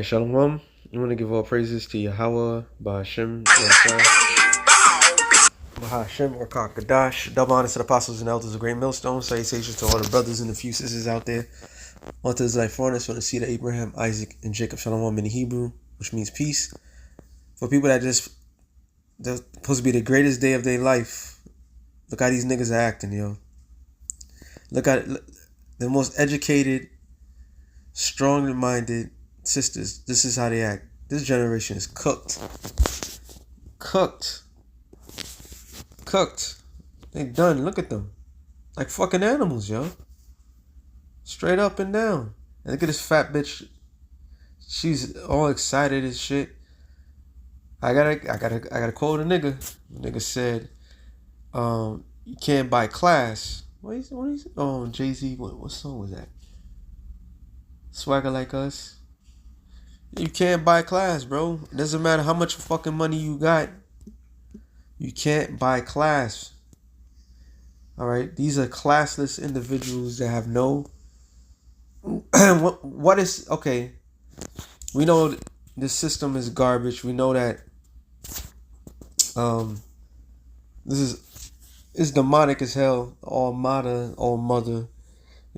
Alright, Shalom. I want to give all praises to Yahweh, Bahashem, Bahashem, or Kakadash. Double honors to the apostles and elders of Great Millstone. Salutations to all the brothers and the few sisters out there. On to the life foreigners from the seed of Abraham, Isaac, and Jacob. Shalom in Hebrew, which means peace. For people that they're supposed to be the greatest day of their life. Look how these niggas are acting, yo. Look at the most educated, strong-minded sisters. This is how they act. This generation is cooked. Cooked. They done. Look at them. Like fucking animals, yo. Straight up and down. And look at this fat bitch. She's all excited as shit. I gotta quote a nigga. The nigga said, you can't buy class. What is oh, Jay-Z, what song was that? Swagger Like Us. You can't buy class, bro. It doesn't matter how much fucking money you got. You can't buy class. Alright? These are classless individuals that have no... what is... Okay. We know this system is garbage. We know that it's demonic as hell. All mother,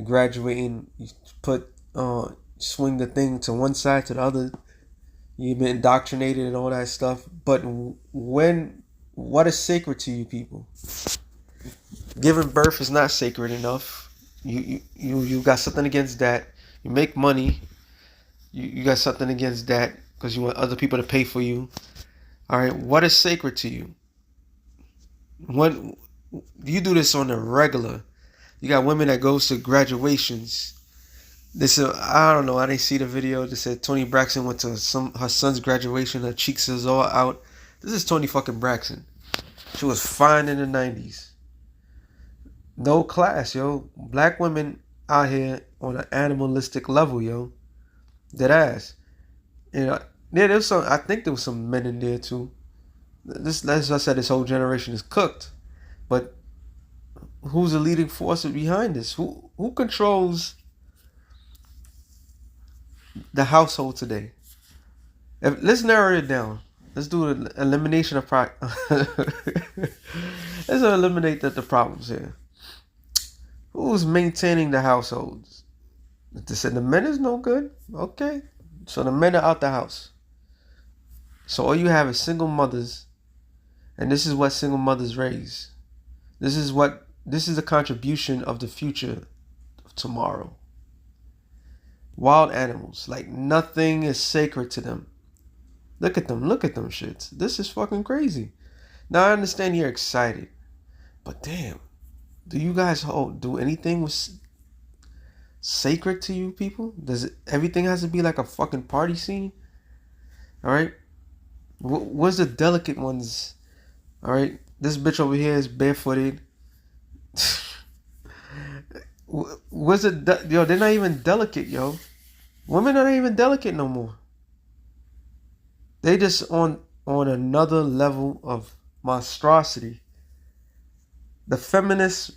graduating, you put swing the thing to one side to the other. You've been indoctrinated and all that stuff. But what is sacred to you people? Giving birth is not sacred enough. You got something against that. You make money. You got something against that because you want other people to pay for you. All right, what is sacred to you? When you do this on the regular, you got women that goes to graduations. This I don't know. I didn't see the video. They said Toni Braxton went to her son's graduation. Her cheeks is all out. This is Toni fucking Braxton. She was fine in the 90s. No class, yo. Black women out here on an animalistic level, yo. Dead ass. You know, yeah, there was some. I think there was some men in there too. As I said, this whole generation is cooked. But who's the leading force behind this? Who controls the household today? Let's narrow it down. Let's do an elimination of let's eliminate the problems here. Who's maintaining the households? They said the men is no good. Okay. So the men are out the house. So all you have is single mothers. And this is what single mothers raise. This is the contribution of the future of tomorrow. Wild animals. Like nothing is sacred to them. Look at them shits. This is fucking crazy. Now I understand you're excited. But damn. Do you guys do anything with sacred to you people? Everything has to be like a fucking party scene? Alright? Where's the delicate ones? Alright? This bitch over here is barefooted. Where's yo, they're not even delicate, yo. Women are not even delicate no more. They just on another level of monstrosity. The feminist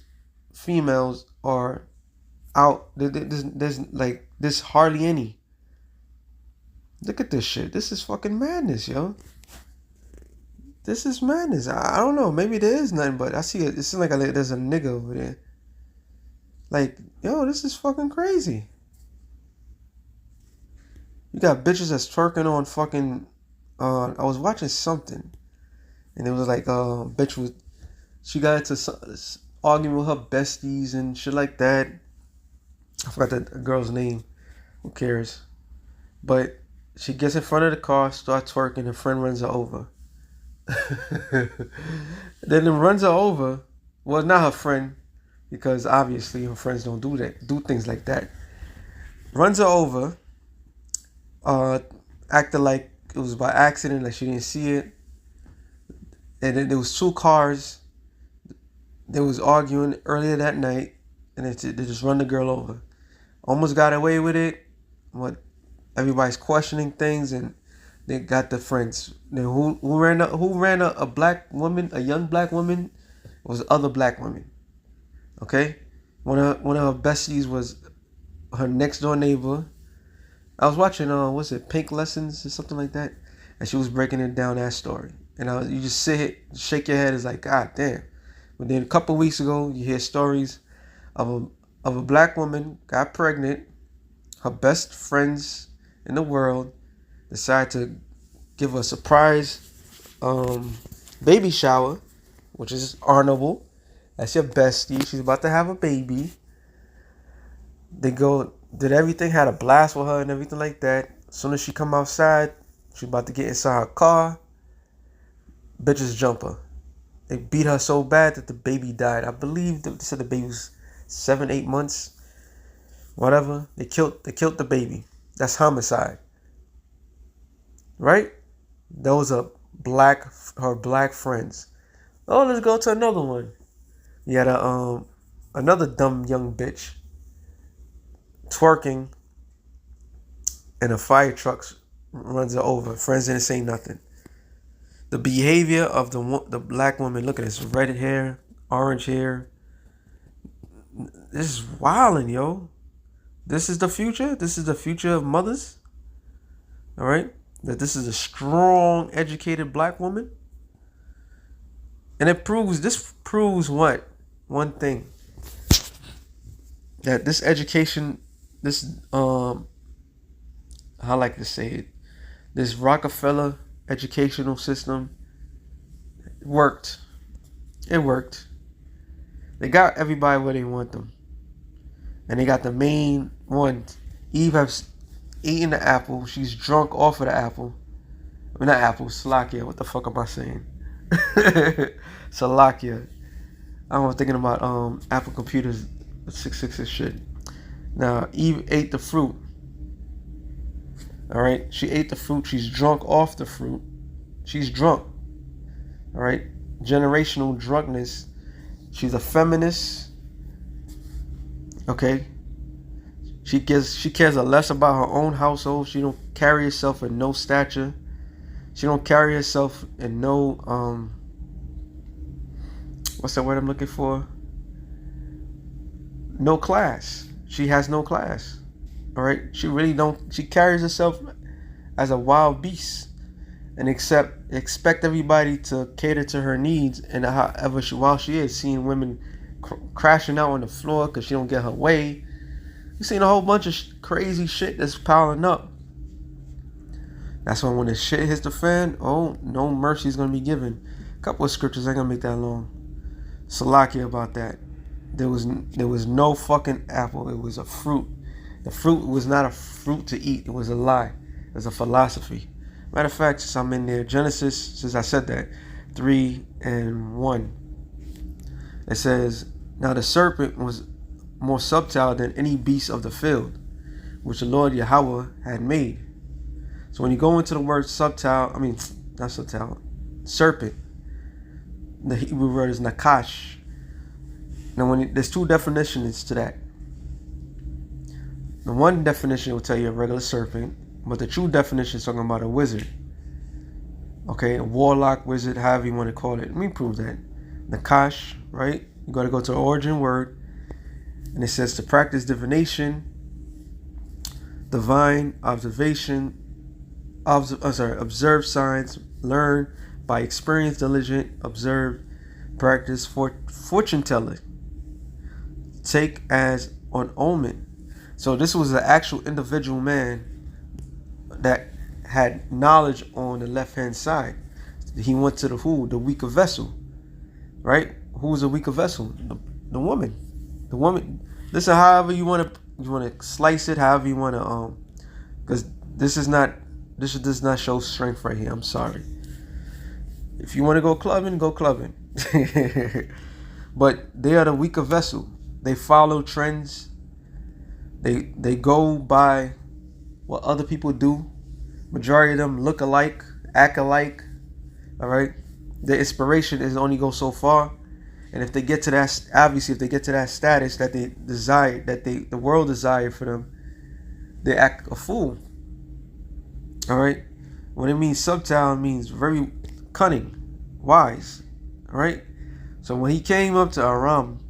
females are out. There's hardly any. Look at this shit. This is fucking madness, yo. This is madness. I don't know. Maybe there is nothing, but I see it. It seems like there's a nigga over there. Like, yo, this is fucking crazy. You got bitches that's twerking on fucking... I was watching something. And it was like, she got into arguing with her besties and shit like that. I forgot the girl's name. Who cares? But she gets in front of the car, starts twerking, her friend runs her over. Then it runs her over. Well, not her friend, because obviously her friends don't do things like that. Runs her over. Acted like it was by accident, like she didn't see it. And then there was two cars. They was arguing earlier that night, and they just run the girl over. Almost got away with it, but everybody's questioning things, and they got the friends. Then who ran a black woman, a young black woman? It was other black women. Okay, one of her besties was her next door neighbor. I was watching what's it, Pink Lessons or something like that, and she was breaking it down that story. And you just shake your head. It's like, God damn. But then a couple weeks ago, you hear stories of a black woman got pregnant. Her best friends in the world decided to give a surprise baby shower, which is honorable. That's your bestie. She's about to have a baby. They did everything, had a blast with her and everything like that. As soon as she come outside, she about to get inside her car. Bitches jump her. They beat her so bad that the baby died. I believe they said the baby was 7, 8 months. Whatever. They killed the baby. That's homicide. Right? Those are her black friends. Oh, let's go to another one. You had another dumb young bitch twerking, and a fire truck runs her over. Friends didn't say nothing. The behavior of the black woman. Look at this: red hair, orange hair. This is wilding, yo. This is the future. This is the future of mothers. All right, that this is a strong, educated black woman, and this proves what? One thing, that this education, this I like to say it, this Rockefeller educational system worked. It worked. They got everybody where they want them. And they got the main one. Eve has eaten the apple. She's drunk off of the apple. I mean, not apple, Salakia. What the fuck am I saying? Salakia. I was thinking about Apple computers, 666 shit. Now, Eve ate the fruit. All right? She ate the fruit. She's drunk off the fruit. She's drunk. All right? Generational drunkenness. She's a feminist. Okay? She cares less about her own household. She don't carry herself in no stature. She don't carry herself in no what's that word I'm looking for? No class. She has no class. All right? She carries herself as a wild beast, and expect everybody to cater to her needs, and however while she is seeing women crashing out on the floor because she don't get her way. You seen a whole bunch of crazy shit that's piling up. That's why when the shit hits the fan, oh, no mercy is going to be given. A couple of scriptures, I ain't going to make that long. Salakia about that. There was no fucking apple. It was a fruit. The fruit was not a fruit to eat. It was a lie. It was a philosophy. Matter of fact, since I'm in there, Genesis, since I said that, 3:1. It says, now the serpent was more subtle than any beast of the field, which the Lord Yahweh had made. So when you go into the word not subtle, serpent, the Hebrew word is nakash. Now there's two definitions to that. The one definition will tell you a regular serpent, but the true definition is talking about a wizard. Okay, a warlock, wizard, however you want to call it. Let me prove that. Nakash, right? You got to go to the origin word. And it says to practice divination, divine observation, observe signs, learn by experience, diligent, observe, practice, fortune telling, take as an omen. So this was an actual individual man that had knowledge on the left-hand side. He went to the weaker vessel, right? Who was a weaker vessel? The woman. The woman. Listen, however you want to slice it, however you want to because this does not show strength right here. I'm sorry. If you want to go clubbing, go clubbing. But they are the weaker vessel. They follow trends. They go by what other people do. Majority of them look alike, act alike. All right. Their inspiration is only go so far. And if they get to that, obviously, if they get to that status that they desire, that the world desired for them, they act a fool. All right. When it means subtle, it means very cunning, wise. All right. So when he came up to Aram,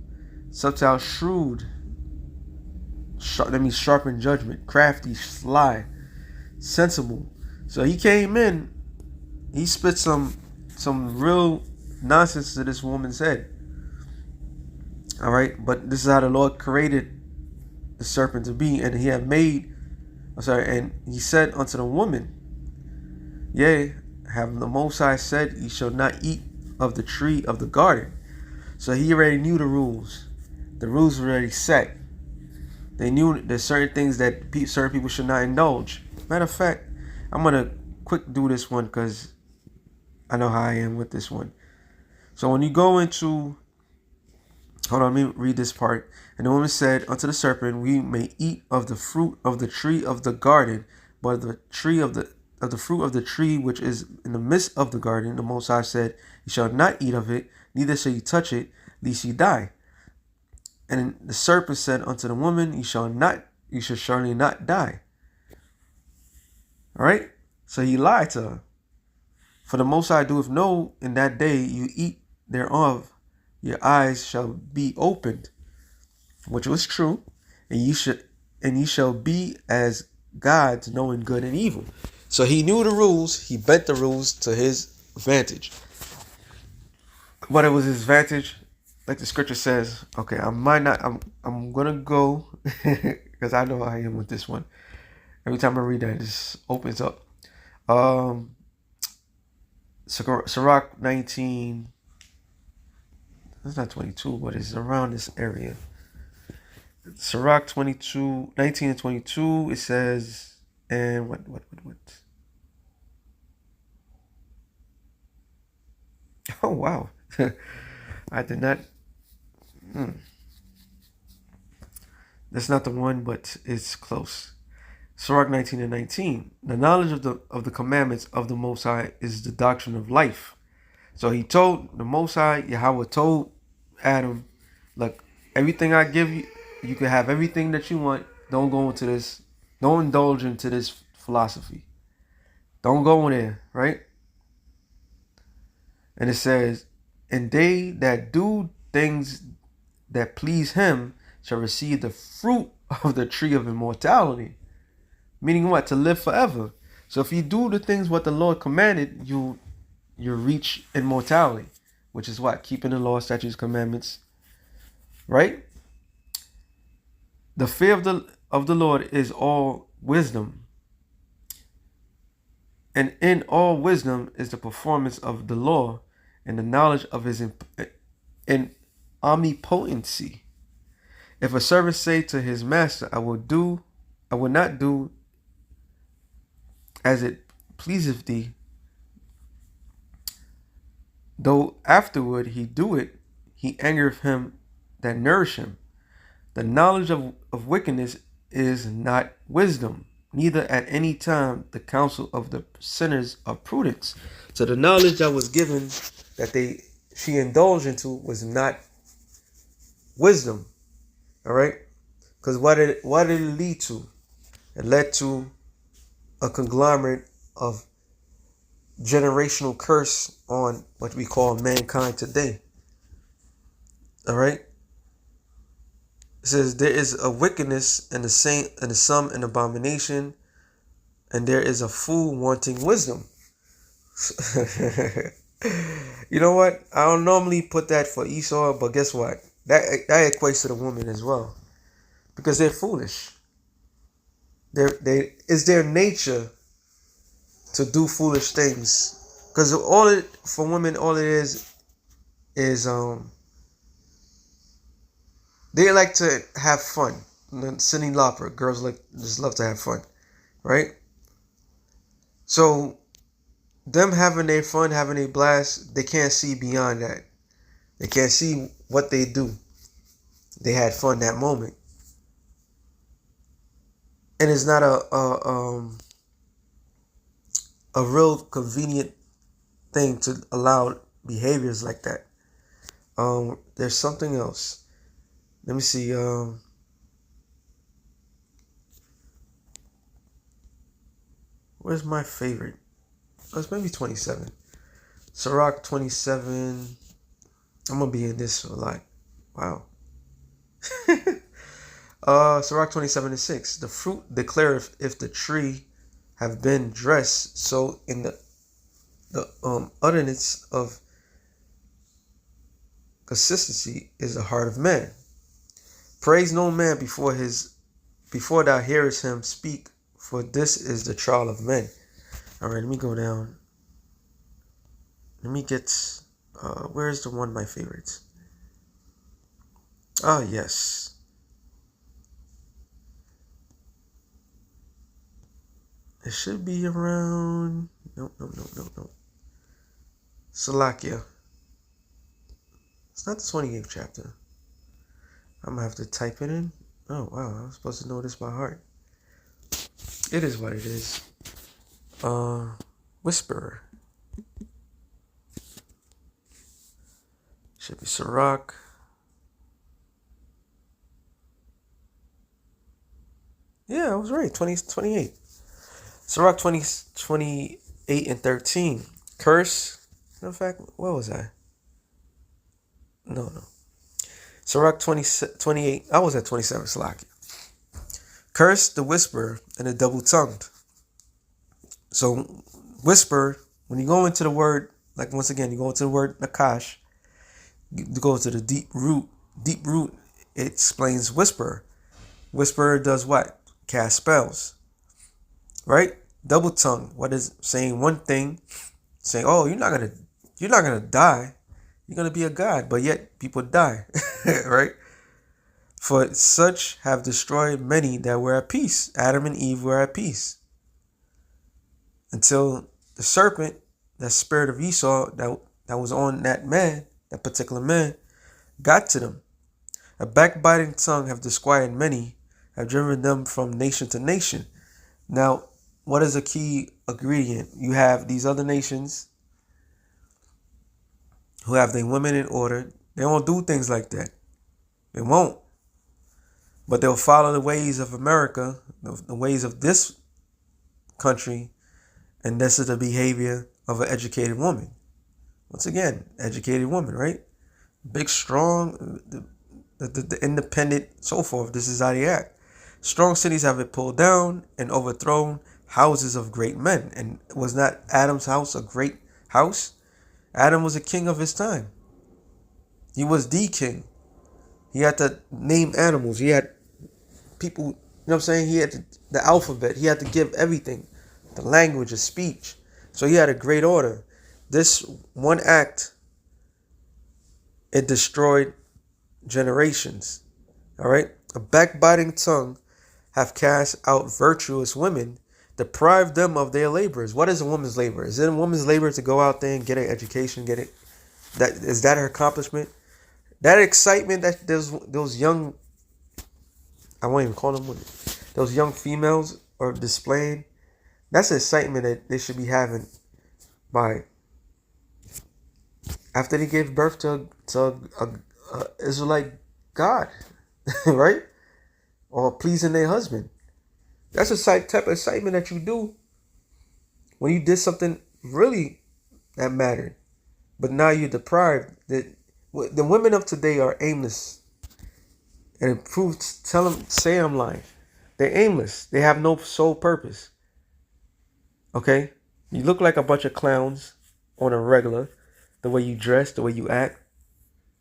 subtle, shrewd, that means sharp in judgment, crafty, sly. sensible. So he came in, he spit some real nonsense to this woman's head. All right, but this is how the Lord created the serpent to be, and he had made, and he said unto the woman, yea, have the Most High said, ye shall not eat of the tree of the garden. So he already knew the rules. The rules were already set. They knew there's certain things that certain people should not indulge. Matter of fact, I'm gonna quick do this one because I know how I am with this one. So when you go into, hold on, let me read this part. And the woman said unto the serpent, we may eat of the fruit of the tree of the garden, but the tree of the fruit of the tree which is in the midst of the garden, the Most High said, you shall not eat of it, neither shall you touch it, lest ye die. And the serpent said unto the woman, you shall surely not die. All right? So he lied to her. For the Most High doeth know, in that day you eat thereof, your eyes shall be opened, which was true, and ye shall be as gods, knowing good and evil. So he knew the rules, he bent the rules to his advantage. But it was his advantage, like the scripture says. Okay, I'm gonna go because I know how I am with this one. Every time I read that, it just opens up. Sirach 19. It's not 22, but it's around this area. Sirach 22, 19 and 22. It says, and what? Oh wow, I did not. That's not the one, but it's close. Sirach 19 and 19. The knowledge of the commandments of the Most High is the doctrine of life. So he told the Most High, Yahweh told Adam, look, everything I give you, you can have everything that you want. Don't go into this. Don't indulge into this philosophy. Don't go in there, right? And it says, and they that do things that please him shall receive the fruit of the tree of immortality. Meaning what? To live forever. So if you do the things what the Lord commanded, you reach immortality, which is what? Keeping the law, statutes, commandments, right? The fear of the Lord is all wisdom. And in all wisdom is the performance of the law and the knowledge of his in omnipotency. If a servant say to his master, I will not do as it pleaseth thee, though afterward he do it, he angereth him that nourish him. The knowledge of wickedness is not wisdom, neither at any time the counsel of the sinners of prudence. So the knowledge that was given that she indulged into was not wisdom. All right? Because what did it lead to? It led to a conglomerate of generational curse on what we call mankind today. All right? It says there is a wickedness and the sum an abomination, and there is a fool wanting wisdom. You know what? I don't normally put that for Esau, but guess what? That equates to the woman as well, because they're foolish. It's their nature to do foolish things. Because for women, all it is they like to have fun. Cindy Lauper, girls just love to have fun, right? So them having their fun, having their blast, they can't see beyond that. They can't see what they do. They had fun that moment, and it's not a real convenient thing to allow behaviors like that. There's something else. Let me see. Where's my favorite? Oh, it's maybe 27. Sirach 27. I'm gonna be in this a lot. Wow. Sirach 27:6. The fruit declareth if the tree have been dressed, so in the utterance of consistency is the heart of man. Praise no man before thou hearest him speak, for this is the trial of men. All right, let me go down. Let me get, where's the one of my favorites? Ah, yes. It should be around, no. Salakia. It's not the 28th chapter. I'm gonna have to type it in. Oh, wow, I was supposed to know this by heart. It is what it is. Whisperer. Should be Sirach. Yeah, I was right. 28. Sirach 28 and 13. Curse. In fact, what was I? No. Sirach 28. I was at 27. Slack. Curse the whisperer and the double-tongued. So, whisper, when you go into the word, like once again, you go into the word nakash, you go to the deep root. Deep root, it explains whisperer. Whisperer does what? Cast spells. Right? Double tongue. What is saying one thing, saying, oh, you're not gonna die. You're gonna be a god, but yet people die. Right? For such have destroyed many that were at peace. Adam and Eve were at peace. Until the serpent, that spirit of Esau that was on that man, that particular man, got to them. A backbiting tongue have disquieted many, have driven them from nation to nation. Now, what is a key ingredient? You have these other nations who have their women in order. They won't do things like that. They won't. But they'll follow the ways of America, the ways of this country, and this is the behavior of an educated woman. Once again, educated woman, right? Big, strong, the independent, so forth. This is how they act. Strong cities have it pulled down and overthrown houses of great men. And was not Adam's house a great house? Adam was a king of his time. He was the king. He had to name animals. He had people, you know what I'm saying? He had the alphabet. He had to give everything. The language, the speech. So he had a great order. This one act, it destroyed generations. All right? A backbiting tongue have cast out virtuous women, deprived them of their labors. What is a woman's labor? Is it a woman's labor to go out there and get an education, is that her accomplishment? That excitement that those young, I won't even call them women, those young females are displaying, that's the excitement that they should be having by after they give birth to a Israelite God, right? Or pleasing their husband. That's a type of excitement that you do when you did something really that mattered. But now you're deprived. The women of today are aimless. And it proves, say I'm lying. They're aimless. They have no sole purpose. Okay? You look like a bunch of clowns on a regular. The way you dress, the way you act.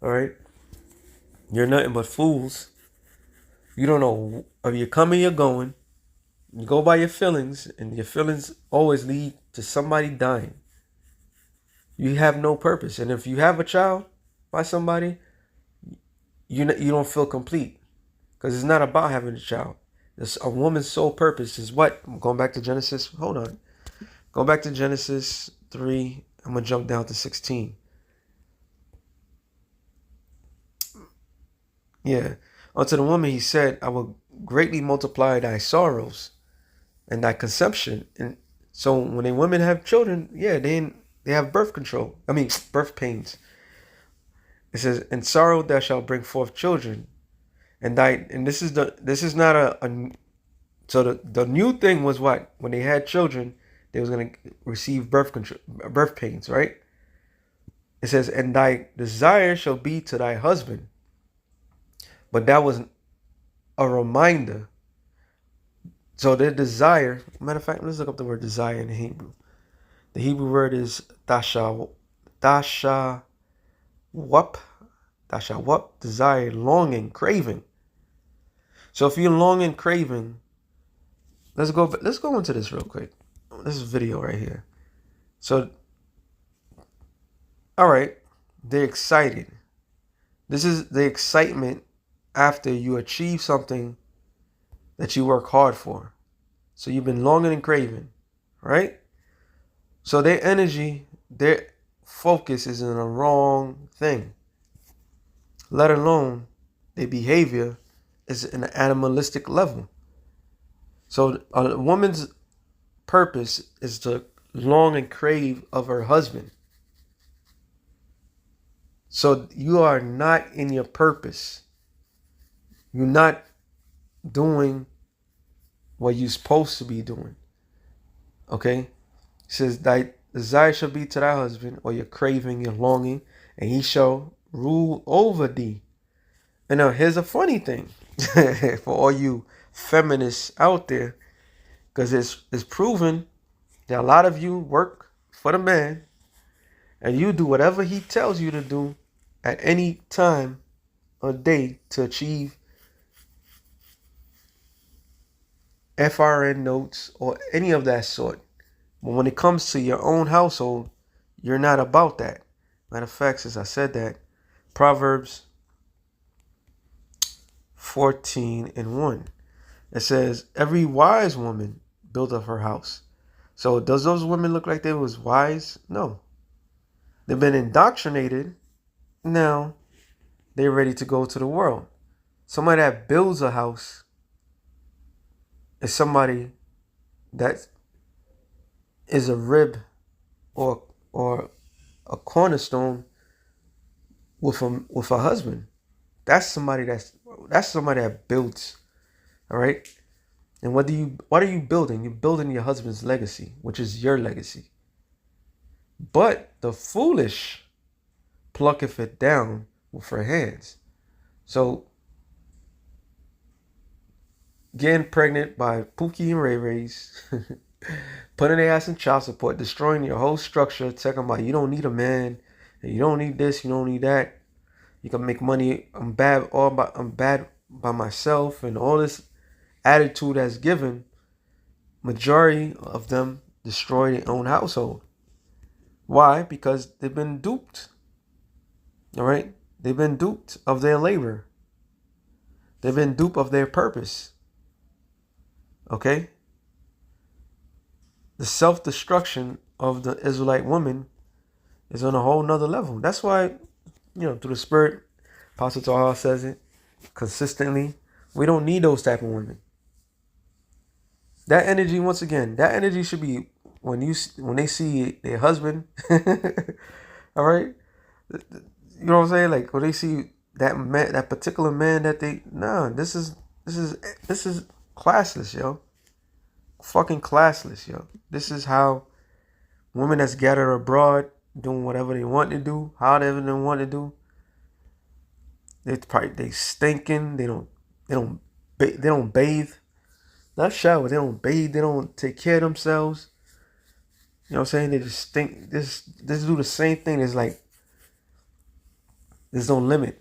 Alright? You're nothing but fools. You don't know if you're coming, you're going. You go by your feelings, and your feelings always lead to somebody dying. You have no purpose. And if you have a child by somebody, you don't feel complete. Because it's not about having a child. A woman's sole purpose is what? I'm going back to Genesis. Hold on. Go back to Genesis 3. I'm going to jump down to 16. Yeah. Unto the woman he said, I will greatly multiply thy sorrows and thy conception. And so when a women have children, yeah, they have birth control. I mean, birth pains. It says, in sorrow thou shalt bring forth children. And this is not a so the new thing was what? When they had children, they was going to receive birth pains, right? It says, and thy desire shall be to thy husband. But that was a reminder So their desire, matter of fact, let's look up the word desire in the Hebrew. The Hebrew word is dasha, dasha wup, dasha wup, desire, longing, craving. So if you're longing, craving, let's go into this real quick. This is video right here. So, all right, they're excited. This is the excitement after you achieve something that you work hard for. So you've been longing and craving, right? So their energy, their focus is in the wrong thing. Let alone their behavior is in an animalistic level. So a woman's purpose is to long and crave of her husband. So you are not in your purpose. You're not doing what you're supposed to be doing. Okay? It says, thy desire shall be to thy husband, or your craving, your longing, and he shall rule over thee. And now here's a funny thing for all you feminists out there, because it's proven that a lot of you work for the man and you do whatever he tells you to do at any time of day to achieve FRN notes or any of that sort. But when it comes to your own household, you're not about that. Matter of fact, since I said that, Proverbs 14:1. It says, every wise woman built up her house. So does those women look like they was wise? No. They've been indoctrinated. Now they're ready to go to the world. Somebody that builds a house is somebody that is a rib or a cornerstone with a husband. That's somebody that builds. All right. And what are you building? You're building your husband's legacy, which is your legacy. But the foolish plucketh it down with her hands. So getting pregnant by Pookie and Ray Rays, putting their ass in child support, destroying your whole structure, talking about you don't need a man, and you don't need this, you don't need that. You can make money. I'm bad by myself, and all this attitude that's given. Majority of them destroy their own household. Why? Because they've been duped. All right? They've been duped of their labor. They've been duped of their purpose. Okay? The self-destruction of the Israelite woman is on a whole nother level. That's why, through the Spirit, Apostle Tahar says it consistently. We don't need those type of women. That energy, once again, that energy should be when they see their husband. All right? You know what I'm saying? Like when they see that man, that particular man that this is classless, yo. Fucking classless, yo. This is how women that's gathered abroad doing whatever they want to do, however they want to do. They stinking. They don't bathe. Not shower. They don't bathe. They don't take care of themselves. You know what I'm saying? They just stink. This do the same thing. It's like there's no limit.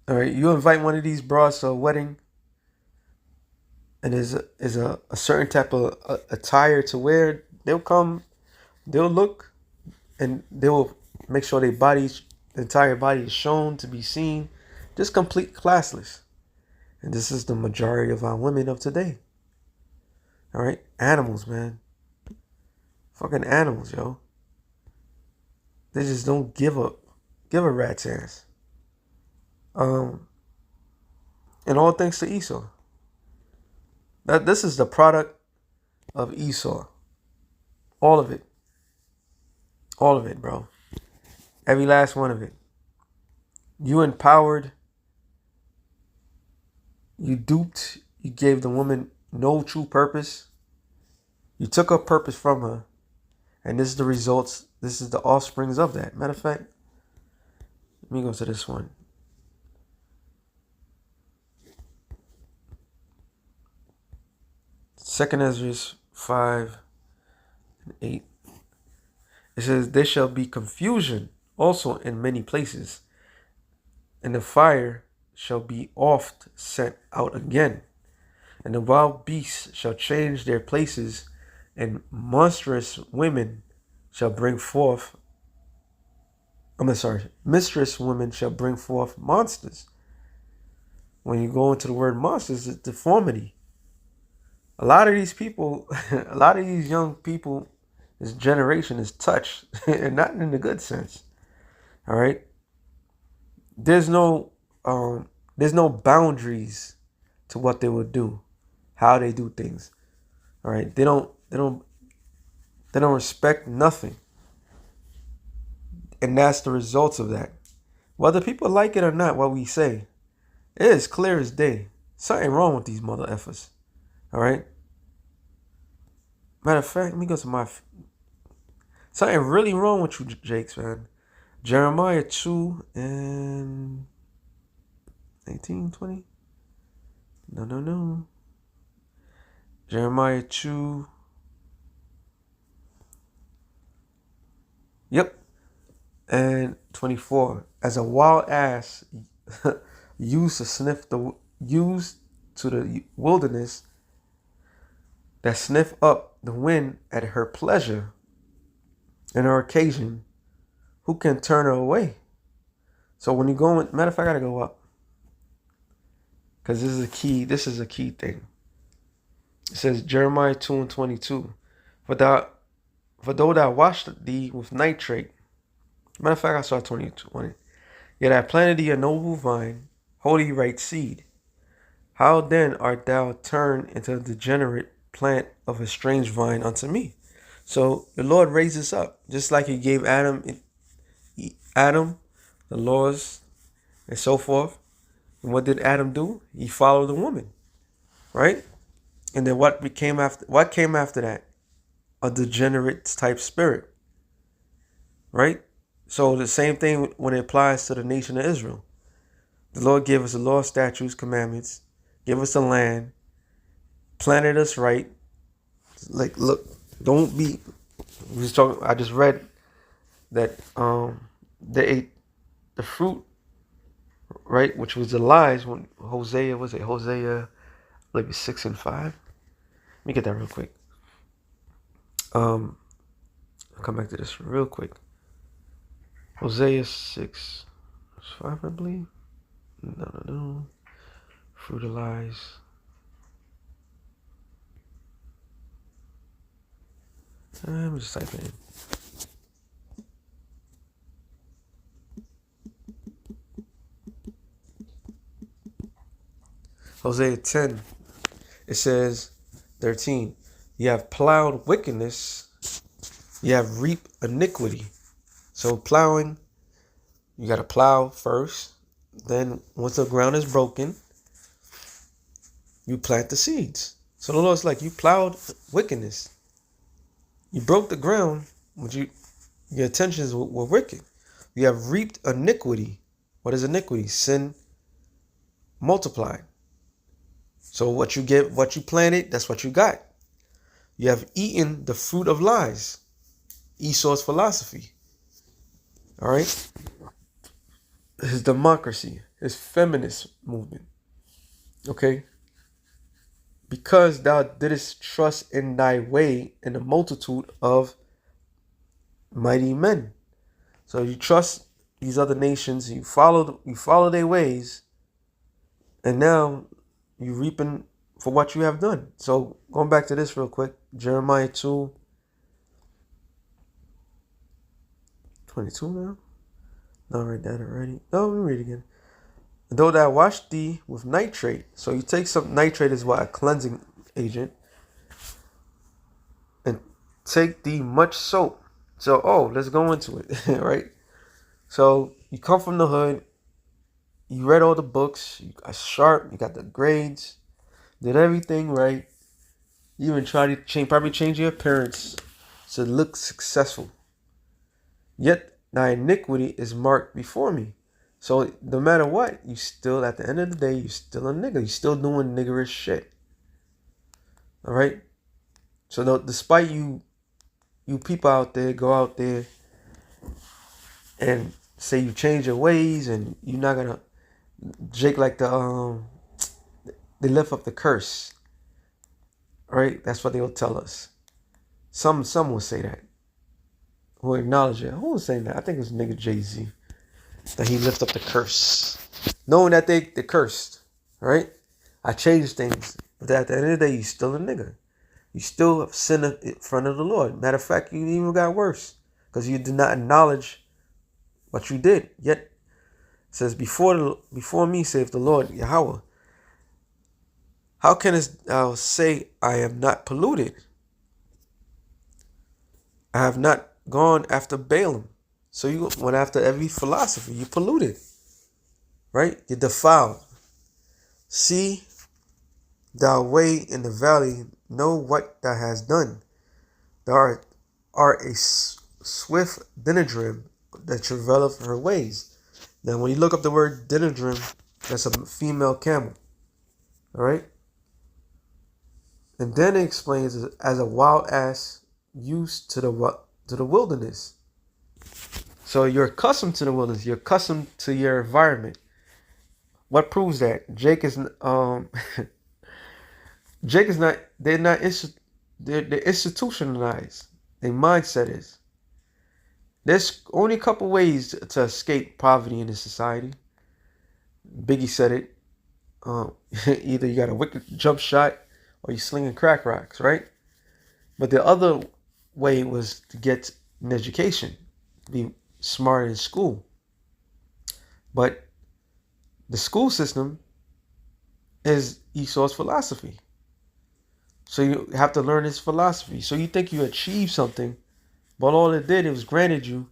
All right, you invite one of these broads to a wedding, and there's a certain type of attire to wear. They'll come, they'll look, and they will make sure their the entire body is shown to be seen. Just complete classless. And this is the majority of our women of today. All right, animals, man. Fucking animals, yo. They just don't give a rat's ass. And all thanks to Esau. This is the product of Esau. All of it. All of it, bro. Every last one of it. You empowered. You duped. You gave the woman no true purpose. You took her purpose from her. And this is the results. This is the offsprings of that. Matter of fact, let me go to this one. Second Ezra 5 and 8. It says, there shall be confusion also in many places, and the fire shall be oft sent out again, and the wild beasts shall change their places, and monstrous women shall bring forth, mistress women shall bring forth monsters. When you go into the word monsters, it's deformity. A lot of these people, a lot of these young people, this generation is touched, and not in the good sense. All right. There's no boundaries to what they will do, how they do things. All right. They don't respect nothing. And that's the results of that. Whether people like it or not, what we say, it is clear as day. Something wrong with these mother effers. All right. Matter of fact, let me go to my. Something really wrong with you, Jakes, man. Jeremiah 2 and 18, 20. No. Jeremiah 2. Yep. And 24. As a wild ass used to the wilderness, that sniff up the wind at her pleasure and her occasion, who can turn her away? So when you go in, matter of fact, I gotta go up, because this is a key thing. It says Jeremiah 2 and 22. For though thou washed thee with nitrate, matter of fact, I saw 20. Yet I planted thee a noble vine, holy right seed. How then art thou turned into a degenerate plant of a strange vine unto me? So the Lord raises up, just like he gave Adam the laws and so forth. And what did Adam do? He followed the woman, right? And then what came after that? A degenerate type spirit, right? So the same thing when it applies to the nation of Israel. The Lord gave us the law, statutes, commandments, give us the land, planted us right. Like, look, don't be. I just read that they ate the fruit, right, which was the lies when Hosea, like 6 and 5. Let me get that real quick. I'll come back to this real quick. Hosea 6, 5, I believe. No. Fruit of lies. Let me just type it in. Hosea 10. It says, 13. You have plowed wickedness. You have reaped iniquity. So plowing, you got to plow first. Then once the ground is broken, you plant the seeds. So the Lord's like, you plowed wickedness. You broke the ground, but your intentions were wicked. You have reaped iniquity. What is iniquity? Sin multiplied. So what you planted, that's what you got. You have eaten the fruit of lies. Esau's philosophy. All right? His democracy, his feminist movement. Okay? Because thou didst trust in thy way in the multitude of mighty men. So you trust these other nations, you follow their ways, and now you're reaping for what you have done. So going back to this real quick, Jeremiah 2, 22 now? No, I read that already. No, let me read it again. Though thou wash thee with nitrate. So you take some nitrate as what? A cleansing agent. And take thee much soap. So, let's go into it, right? So you come from the hood. You read all the books. You got sharp. You got the grades. Did everything right. You even tried to probably change your appearance to look successful. Yet thy iniquity is marked before me. So no matter what, you still, at the end of the day, you still a nigga. You still doing niggerish shit. All right? So despite you people out there go out there and say you change your ways and you're not gonna Jake like they lift up the curse, right? That's what they'll tell us. Some will say that. Who acknowledge it. Who was saying that? I think it was nigga Jay-Z. That he lift up the curse. Knowing that they cursed. Right? I changed things. But at the end of the day, you still a nigga. You still have sinned in front of the Lord. Matter of fact, you even got worse. Because you did not acknowledge what you did. Yet it says before me, saith the Lord Yahweh. How can I say I am not polluted? I have not gone after Balaam. So you went after every philosophy. You polluted. Right? You defiled. See thou way in the valley, know what thou hast done. Thou art a swift Denadrim that travaileth her ways. Now when you look up the word Denadrim, that's a female camel. Alright? And then it explains as a wild ass used to the wilderness. So you're accustomed to the wilderness. You're accustomed to your environment. What proves that? Jake is not. They're institutionalized. Their mindset is. There's only a couple ways to escape poverty in this society. Biggie said it. Either you got a wicked jump shot or you slinging crack rocks, right? But the other way was to get an education, be smart in school. But the school system is Esau's philosophy. So you have to learn his philosophy. So you think you achieved something, but all it did, it was granted you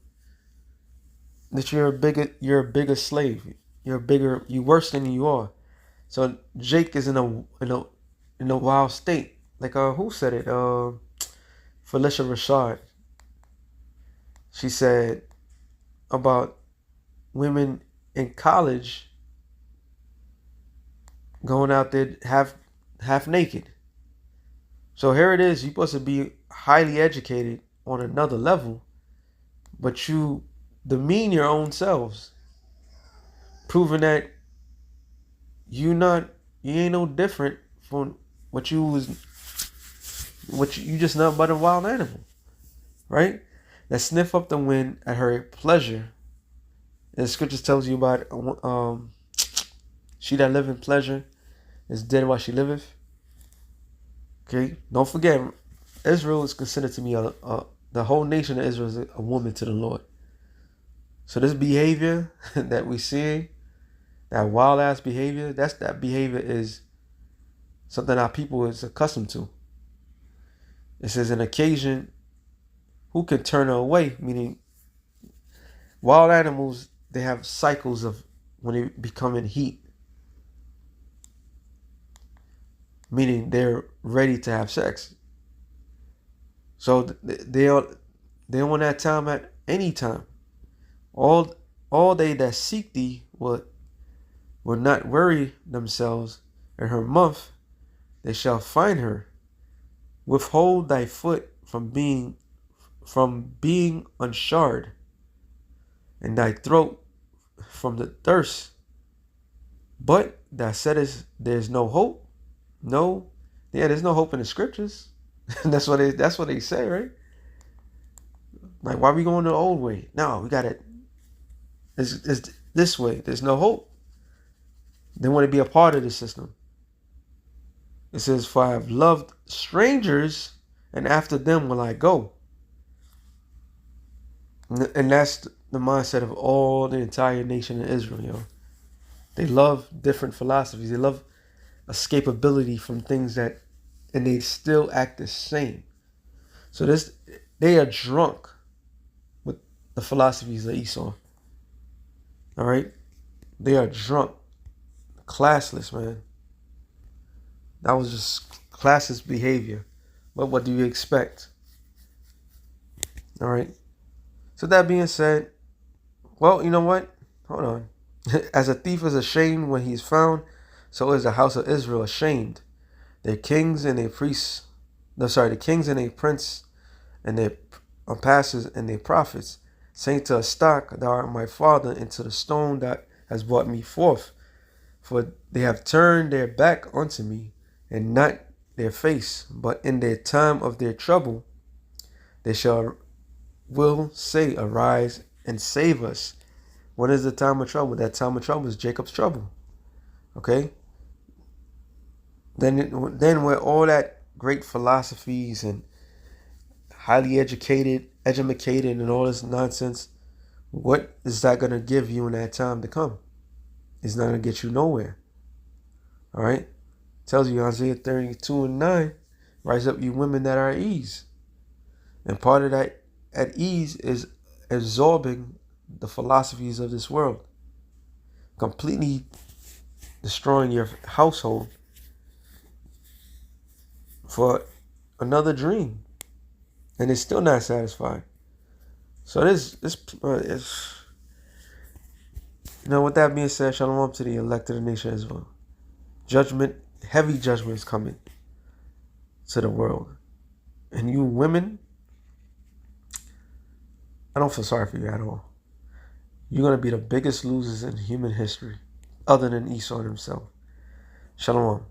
that you're a bigger slave. You're worse than you are. So Jake is in a wild state. Like who said it? Felicia Rashad. She said about women in college going out there half naked. So here it is. You're supposed to be highly educated on another level, but you demean your own selves, proving that you ain't no different from what you just not but a wild animal, right? That sniff up the wind at her pleasure. And the scriptures tells you about she that live in pleasure is dead while she liveth. Okay, don't forget, Israel is considered to be the whole nation of Israel is a woman to the Lord. So this behavior that we see, that wild ass behavior, that behavior is something our people is accustomed to. It says an occasion, who can turn her away? Meaning, wild animals, they have cycles of when they become in heat. Meaning they're ready to have sex. So they want that time at any time. All they that seek thee will not worry themselves. In her month they shall find her. Withhold thy foot from being unshod, and thy throat from the thirst. But thou saidest there's no hope. No, yeah, there's no hope in the scriptures. that's what they say, right? Like, why are we going the old way? No, we got it. It's this way. There's no hope. They want to be a part of the system. It says, for I have loved strangers, and after them will I go. And that's the mindset of all the entire nation of Israel, yo. They love different philosophies. They love escapability from things and they still act the same. So they are drunk with the philosophies of Esau. All right? They are drunk. Classless, man. That was just classless behavior. But what do you expect? All right? So that being said, well, you know what? Hold on. As a thief is ashamed when he is found, so is the house of Israel ashamed. Their kings and their priests the kings and their prince and their pastors and their prophets, saying to a stock, thou art my father, and to the stone that has brought me forth. For they have turned their back unto me, and not their face, but in their time of their trouble they will say, arise and save us. What is the time of trouble? That time of trouble is Jacob's trouble. Okay? Then where all that great philosophies and highly educated, and all this nonsense, what is that going to give you in that time to come? It's not going to get you nowhere. All right? It tells you Isaiah 32:9, rise up you women that are at ease. And part of that at ease is absorbing the philosophies of this world, completely destroying your household for another dream, and it's still not satisfied. So this is, with that being said, shalom to the elect of the nation of Israel. Judgment, heavy judgment is coming to the world, and you women, I don't feel sorry for you at all. You're gonna be the biggest losers in human history, other than Esau himself. Shalom.